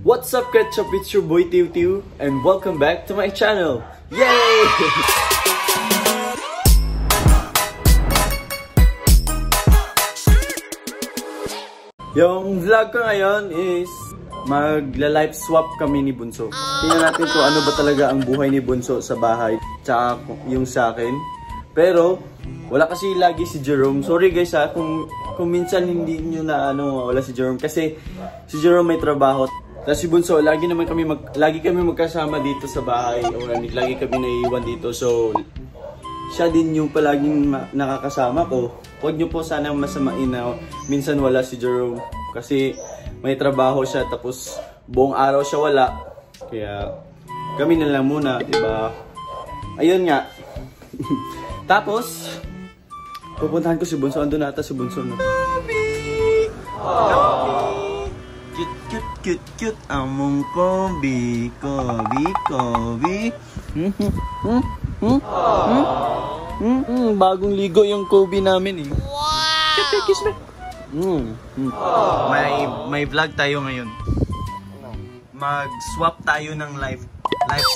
What's up, Ketchup? It's your boy Tiu Tiu, and welcome back to my channel. Yay! Yung vlog ko ngayon is magla-life swap kami ni Bunso. Tingnan natin kung ano ba talaga ang buhay ni Bunso sa bahay, tsaka yung sa akin. Pero wala kasi lagi si Jerome. Sorry guys ha, kung minsan hindi nyo na wala si Jerome, kasi si Jerome may trabaho. Tapos si Bunso, lagi kami magkasama dito sa bahay, o lagi kami naiiwan dito. So siya din yung palaging nakakasama ko. Huwag nyo po sanang masamain na minsan wala si Jerome, kasi may trabaho siya, tapos buong araw siya wala. Kaya kami na lang muna, diba? Ayun nga. Tapos pupuntahan ko si Bunso. Andun na ata si Bunso, no? Cute among Kobe. Bagong ligo yung Kobe namin eh. Wow! Kiss me. May vlog tayo ngayon. Mag-swap tayo ng life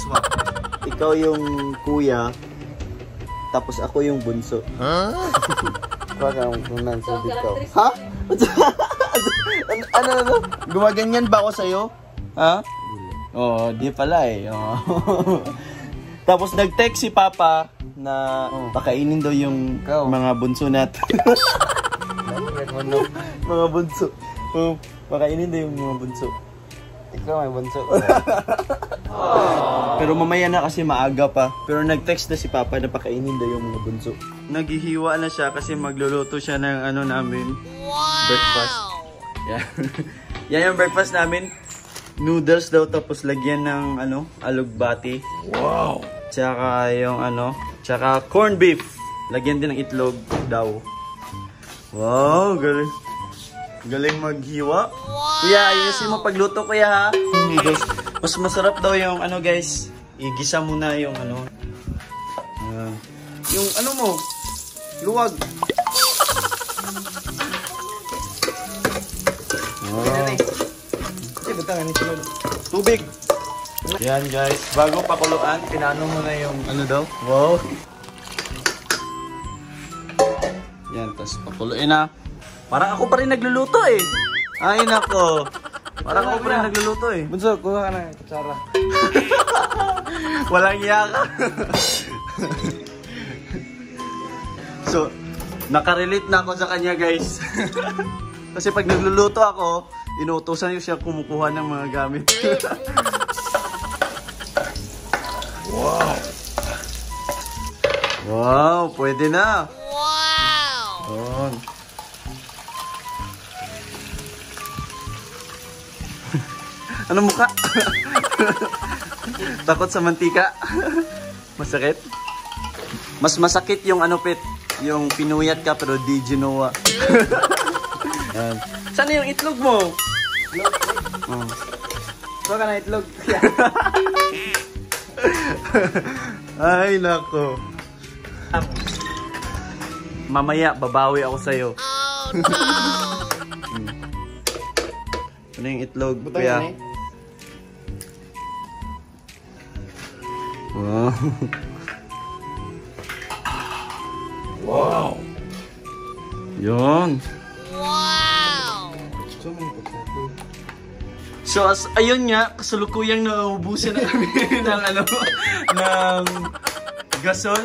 swap. Ikaw yung kuya, tapos ako yung bunso. Ha? Parang kunan sa dito. Ha? Ano? Gumaganyan ba ako sa'yo? Ha? Oh, di pala eh. Oh. Tapos nag-text si Papa na pakainin daw yung mga bunso natin. Mga bunso. Pakainin daw yung mga bunso. Ikaw may bunso. Pero mamaya na kasi maaga pa. Pero nag-text na si Papa na pakainin daw yung mga bunso. Naghihiwa na siya kasi magluluto siya ng namin. Breakfast. Yeah. Yan yung breakfast namin. Noodles daw, tapos lagyan ng alugbati. Wow. Tsaka yung tsaka corned beef. Lagyan din ng itlog daw. Wow, galing. Galing maghiwa. Kuya, ayusin mo pagluto, kuya, ha? Noodles. Mas masarap daw yung guys. Igisa muna yung yung mo, luwag. Tubig. Yan guys, bago pakuluan, pinano mo na yung daw. Wow. Yan, tapos pakuluin na. Parang ako pa rin nagluluto eh. Ay nako. Parang ako pa rin nagluluto eh. Bunso, kuha ka na kutsara. Walang iya ka. So, nakarelate na ako sa kanya guys. Kasi pag nagluluto ako, inuutosan niyo siya kumukuha ng mga gamit. Wow! Wow, pwede na! Wow! Doon. Anong mukha? Takot sa mantika? Masakit? Mas masakit yung Pet, yung pinuyat ka pero di ginawa. Yan. Saan yung itlog mo? Ito ka na itlog. Ay, nako. Mamaya, babawi ako sa'yo. Oh, no! Ano yung itlog, kuya? Wow. Wow. Yun. Wow. So, ayun nga, kasulukuyang naubusan na kami ng gasol.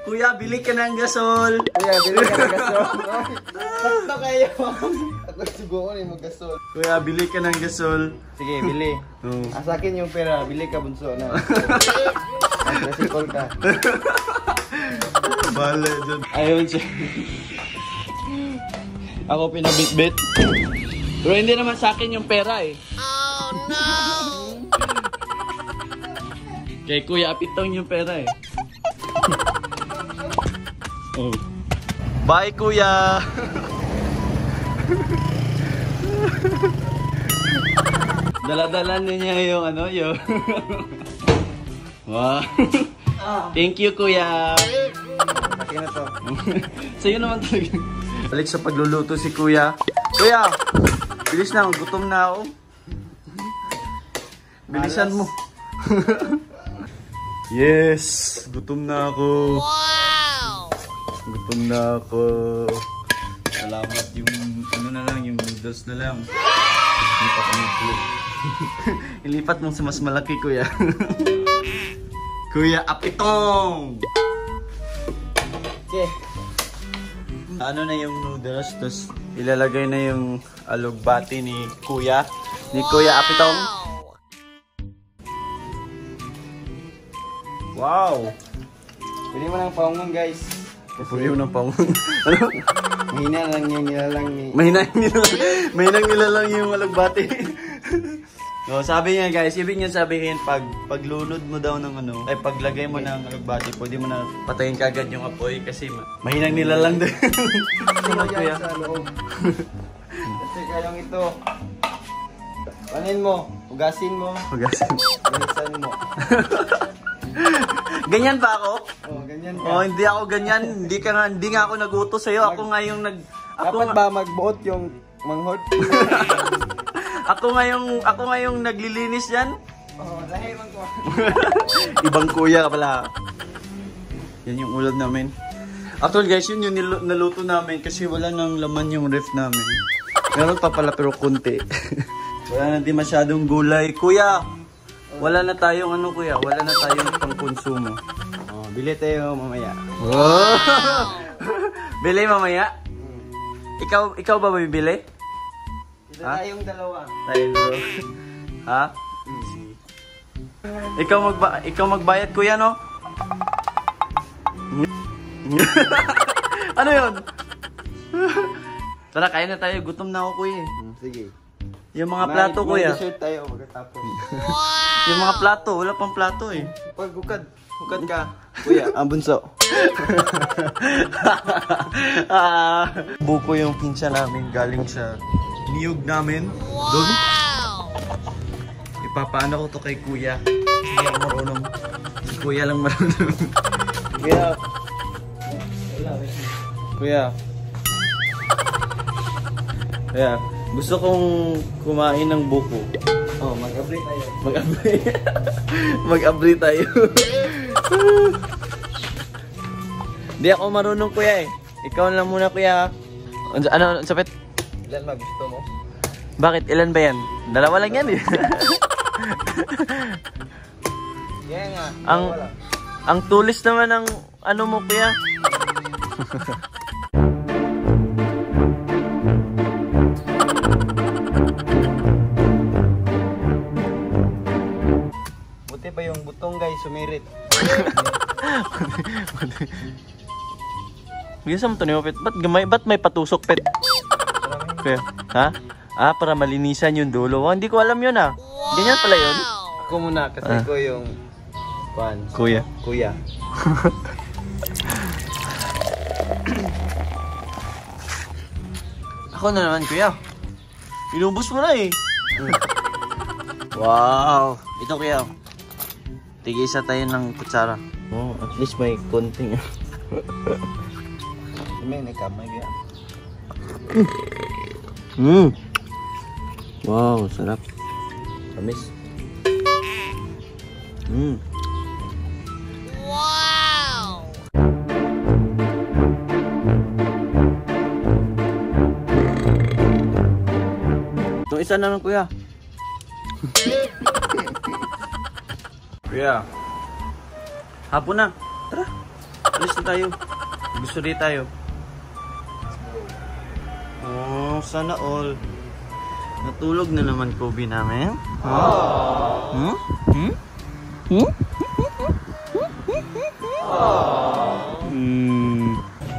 Kuya, bili ka ng gasol. Kuya, bili ka ng gasol. Sakto kayo. Ako siguro na yung mag-gasol. Kuya, bili ka ng gasol. Sige, bili. Sa akin yung pera, bili ka bunso na. Tricycle ka. Bale dyan. Ayun siya. Ako pinabitbit. Pero hindi naman sa akin yung pera eh. Oh no! Kay Kuya Apitong yung pera eh. Oh. Bye Kuya! Dala-dala niya yung yung... Wow! Thank you Kuya! Laki na to. Sa'yo naman talaga. Balik sa pagluluto si Kuya. Kuya! Bilis na, gutom na ako. Bilisan mo. Yes, gutom na ako. Wow! Gutom na ako. Salamat yung ano na lang, yung noodles na lang. Ilipat mo po. Ilipat mo sa mas malaki, kuya. Kuya Apitong! Okay. Ano na yung noodles, tapos ilalagay na yung alugbati ni Kuya Apitong. Wow! Pwede mo ng paungon guys. Pwede mo ng paungon. Ano? Mahina lang yung nilalang ni... Mahinang nilalang yung alugbati. No, sabi niya guys, ibig niya sabihin paglunod mo daw ng ano, ay paglagay mo ng alugbati, pwede mo na patayin kagad yung apoy kasi mahinang nilalang din. Kuya sa loob. Kasi kayong ito. Panin mo, hugasin mo. Hugasin mo. Ganyan ba ako? Oh, ganyan ka. Oh, hindi ako ganyan. Hindi nga ako nagutos sa'yo. Ako nga yung Dapat ba magbuot yung manghod? Ako nga yung naglilinis diyan. Oh, dahil man ko. Ibang kuya pala. Yan yung ulam namin. Actually guys, yun yung naluto namin kasi wala nang laman yung ref namin. Meron pa pala pero konti. Wala na di masyadong gulay. Kuya! Wala na tayong ano kuya, wala na tayong pangkonsumo. Oh, bili tayo mamaya. Wow! Bili mamaya? Ikaw ba bibili? Ito tayong dalawa. Tayo. Ha? Ikaw magbayad kuya no? Ano 'yon? Tara, kain na tayo. Gutom na ako kuya. Sige. Yung mga plato kuya. May dessert tayo pagkatapos. Yung mga plato, wala pang plato eh. Pag hukad ka. Kuya, ang bunso. Buko yung pinsa namin galing sa niyog namin. Doon. Ipapaano ko to kay kuya. Hindi ako marunong. Si kuya lang marunong. Kuya. Gusto kong kumain ng buko. Oh, mag-abri tayo. Mag-abri tayo. Hindi ako marunong kuya eh. Ikaw lang muna kuya. Ano, sapit? Ilan ba gusto mo? Bakit? Ilan ba yan? Dalawa lang yan eh. Yan nga. Ang tulis naman ng ano mo kuya. Buti pa yung butong guys, sumirit. Bisa mo ito ni Pet? Ba't may patusok Pet? Kaya, ha? Para malinisan yung dulo. Hindi ko alam yun ah. Ganyan pala yun? Ako muna kasi ko yung Kuya. Ako na naman kuya. Inubos mo na eh. Wow. Ito kuya. Tigisa tayo ng kutsara. Oh, at least may konting. may kamay kaya. Wow, sarap. Tamis. Wow. Itong isa na lang kuya. Kuya. Hapon na. Tara. Alis na tayo. Gusto rin tayo. Oh, sana all. Natulog na naman Kobe namin.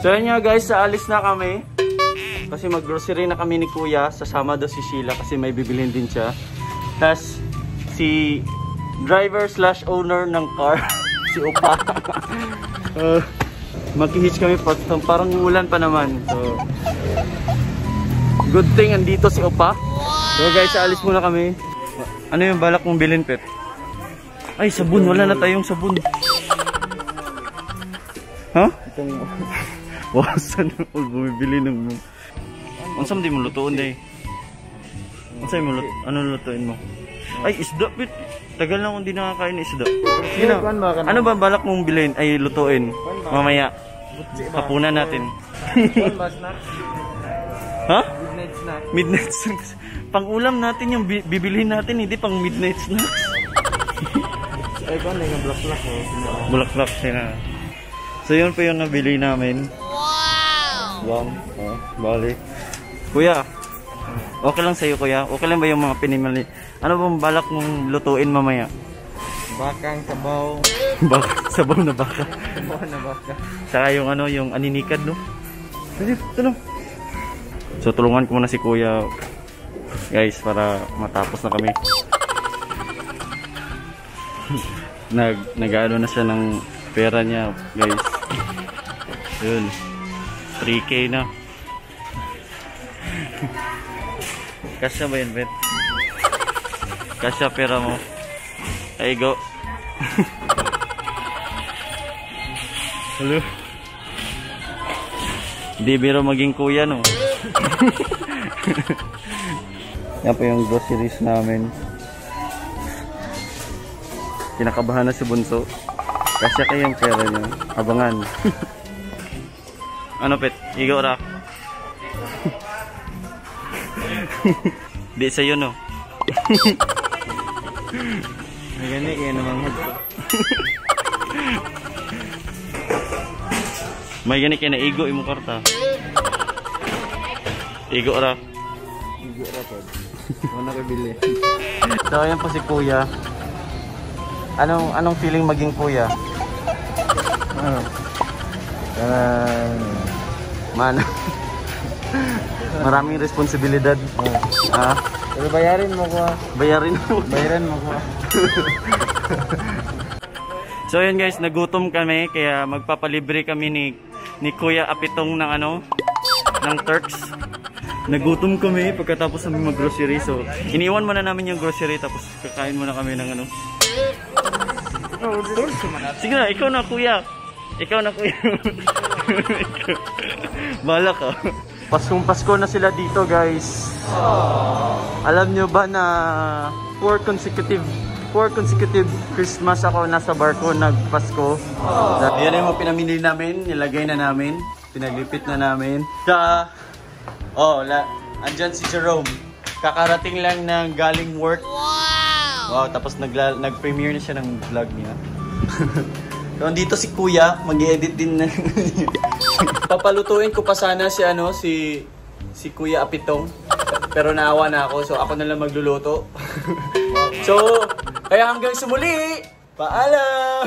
So yun nga guys, aalis na kami. Kasi mag-grocery na kami ni Kuya. Sasama daw si Sheila kasi may bibilhin din siya. Tapos si driver/owner ng car, si Opa. Makihitch kami parang ulan pa naman. So good thing andito si Opa. So guys, aalis muna kami. Ano yung balak mong bilhin, Pet? Ay, sabon. Wala na tayong sabon. Ha? Wow, saan ako bumibili ng... Ang sam di mo lutuon day. Ano lutuin mo? Ay, isda, Pit. Tagal na akong di nakakain ng isda. Sige na. Ano ba balak mong bilhin? Ay, lutuin. Mamaya. Hapunan natin. Ha? Midnight snack. Midnight snacks. Pang-ulam natin yung bibilihin natin, hindi pang midnight snacks. Ay, kung ano yung bulaklak ko. Bulaklak sila. So, yun po yung nabili namin. Wow! Oh, bali. Kuya, okay lang sa'yo, kuya? Okay lang ba yung mga pinimali? Ano bang balak mong lutuin mamaya? Bakang sabaw. Sabaw na baka. Sabaw na baka. Saka yung ano, yung aninikad, no? Sige, tulong. So, tulungan ko muna si kuya, guys, para matapos na kami. Nag-ano na siya ng pera niya, guys. Yun. 3K na. Kasya ba yun, Bet? Kasya pera mo. Ay, go. Hello. Di biro maging kuya, no? Yan po yung groceries namin. Kinakabahan na si Bunso. Kasya kayong pera niya. Abangan. Ano, Pet? Igo ra. Di sa'yo, no? May gani, kaya naman hagpo. May gani kaya na igo imong karta. Igo ra. Igo ra po. Ano ka bili? So, ayan po si Kuya. Anong feeling maging kuya? Ano? Man. Maraming responsibilidad. Ha? Pero bayarin mo ko. Bayarin mo. Bayaran mo ko. So yun guys, nagutom kami kaya magpapalibre kami ni Kuya Apitong ng ng Turks. Nagutom kami pagkatapos namin mag-grocery. So iniwan muna namin yung grocery tapos kakain muna kami ng Sige na, ikaw na kuya. Ikaw na kuya. Bahala ka. Paskong Pasko na sila dito guys. Alam nyo ba na 4 consecutive Christmas ako nasa barko nagpasko. Yan yung mga pinamili namin, nilagay na namin, pinaglipit na namin. Andyan si Jerome. Kakarating lang ng galing work. Wow, tapos nag-premiere na siya ng vlog niya. So, dito si Kuya, mag-i-edit din na. Papalutuin ko pa sana si Kuya Apitong. Pero naawa na ako, so ako na lang magluluto. So, kaya hanggang sa muli, paalam!